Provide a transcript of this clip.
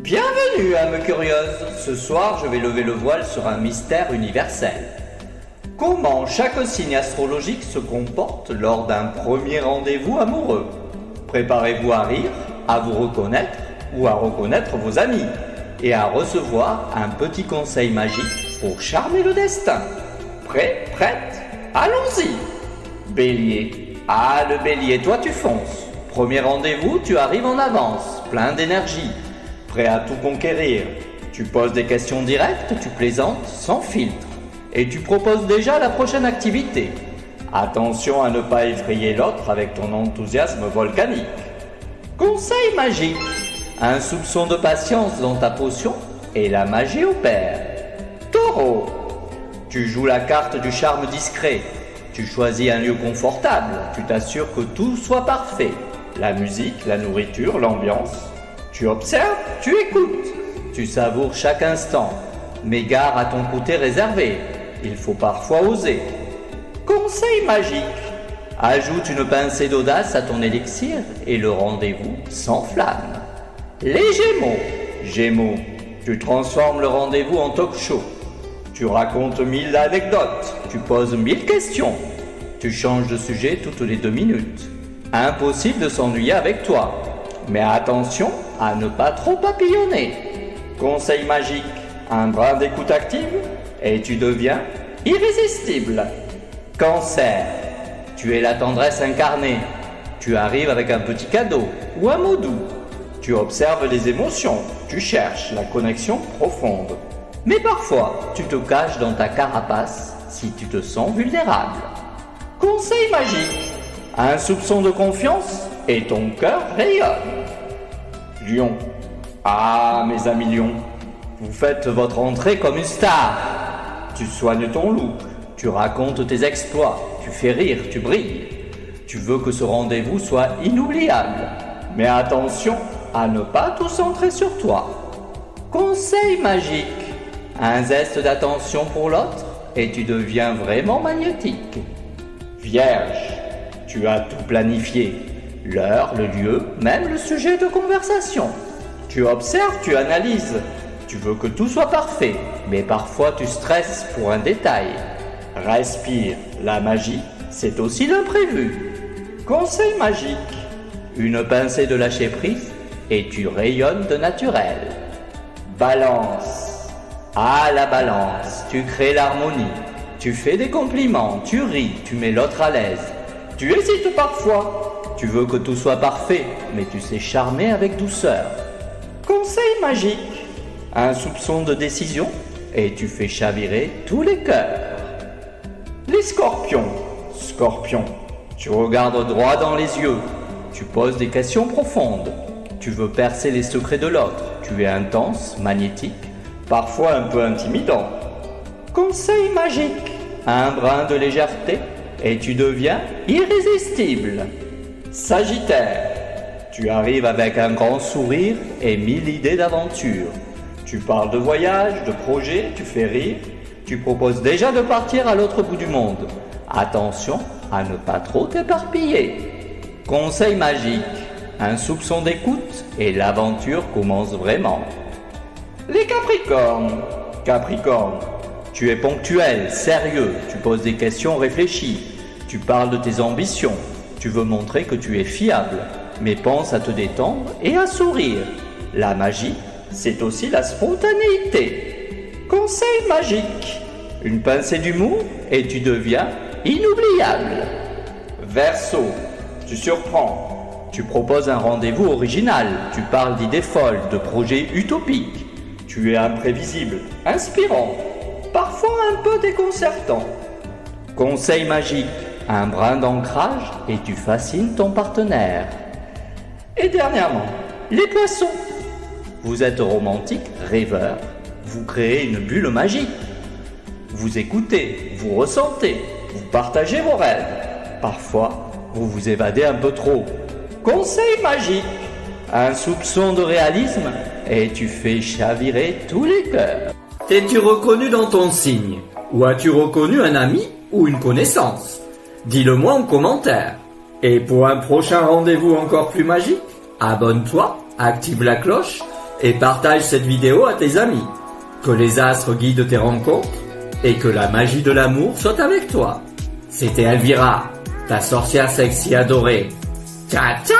Bienvenue, âme curieuse. Ce soir, je vais lever le voile sur un mystère universel. Comment chaque signe astrologique se comporte lors d'un premier rendez-vous amoureux? Préparez-vous à rire, à vous reconnaître ou à reconnaître vos amis et à recevoir un petit conseil magique pour charmer le destin. Prêt? Prête? Allons-y! Bélier. Ah, le bélier, toi tu fonces. Premier rendez-vous, tu arrives en avance, plein d'énergie, prêt à tout conquérir. Tu poses des questions directes, tu plaisantes sans filtre. Et tu proposes déjà la prochaine activité. Attention à ne pas effrayer l'autre avec ton enthousiasme volcanique. Conseil magique. Un soupçon de patience dans ta potion et la magie opère. Taureau. Tu joues la carte du charme discret. Tu choisis un lieu confortable. Tu t'assures que tout soit parfait. La musique, la nourriture, l'ambiance. Tu observes, tu écoutes. Tu savoures chaque instant. Mais gare à ton côté réservé. Il faut parfois oser. Conseil magique. Ajoute une pincée d'audace à ton élixir et le rendez-vous s'enflamme. Les Gémeaux. Gémeaux. Tu transformes le rendez-vous en talk-show. Tu racontes 1000 anecdotes. Tu poses 1000 questions. Tu changes de sujet toutes les 2 minutes. Impossible de s'ennuyer avec toi. Mais attention à ne pas trop papillonner. Conseil magique. Un brin d'écoute active et tu deviens irrésistible. Cancer. Tu es la tendresse incarnée. Tu arrives avec un petit cadeau ou un mot doux. Tu observes les émotions. Tu cherches la connexion profonde. Mais parfois, tu te caches dans ta carapace si tu te sens vulnérable. Conseil magique. Un soupçon de confiance et ton cœur rayonne. Lion. Ah, mes amis lions. Vous faites votre entrée comme une star. Tu soignes ton look, tu racontes tes exploits, tu fais rire, tu brilles. Tu veux que ce rendez-vous soit inoubliable. Mais attention à ne pas tout centrer sur toi. Conseil magique. Un zeste d'attention pour l'autre et tu deviens vraiment magnétique. Vierge. Tu as tout planifié. L'heure, le lieu, même le sujet de conversation. Tu observes, tu analyses. Tu veux que tout soit parfait, mais parfois tu stresses pour un détail. Respire, la magie, c'est aussi l'imprévu. Conseil magique. Une pincée de lâcher prise et tu rayonnes de naturel. Balance. Ah, la balance, tu crées l'harmonie. Tu fais des compliments, tu ris, tu mets l'autre à l'aise. Tu hésites parfois. Tu veux que tout soit parfait, mais tu sais charmer avec douceur. Conseil magique. Un soupçon de décision et tu fais chavirer tous les cœurs. Les scorpions. Scorpion, tu regardes droit dans les yeux. Tu poses des questions profondes. Tu veux percer les secrets de l'autre. Tu es intense, magnétique, parfois un peu intimidant. Conseil magique. Un brin de légèreté et tu deviens irrésistible. Sagittaire. Tu arrives avec un grand sourire et 1000 idées d'aventure. Tu parles de voyage, de projet, tu fais rire. Tu proposes déjà de partir à l'autre bout du monde. Attention à ne pas trop t'éparpiller. Conseil magique. Un soupçon d'écoute et l'aventure commence vraiment. Les Capricornes. Capricorne. Tu es ponctuel, sérieux. Tu poses des questions réfléchies. Tu parles de tes ambitions. Tu veux montrer que tu es fiable. Mais pense à te détendre et à sourire. La magie, c'est aussi la spontanéité. Conseil magique. Une pincée d'humour et tu deviens inoubliable. Verseau. Tu surprends. Tu proposes un rendez-vous original. Tu parles d'idées folles, de projets utopiques. Tu es imprévisible, inspirant, parfois un peu déconcertant. Conseil magique. Un brin d'ancrage et tu fascines ton partenaire. Et dernièrement, les poissons. Vous êtes romantique, rêveur. Vous créez une bulle magique. Vous écoutez, vous ressentez, vous partagez vos rêves. Parfois, vous vous évadez un peu trop. Conseil magique. Un soupçon de réalisme et tu fais chavirer tous les cœurs. T'es-tu reconnu dans ton signe? Ou as-tu reconnu un ami ou une connaissance? Dis-le-moi en commentaire. Et pour un prochain rendez-vous encore plus magique, abonne-toi, active la cloche et partage cette vidéo à tes amis. Que les astres guident tes rencontres et que la magie de l'amour soit avec toi. C'était Elvira, ta sorcière sexy adorée. Ciao ciao.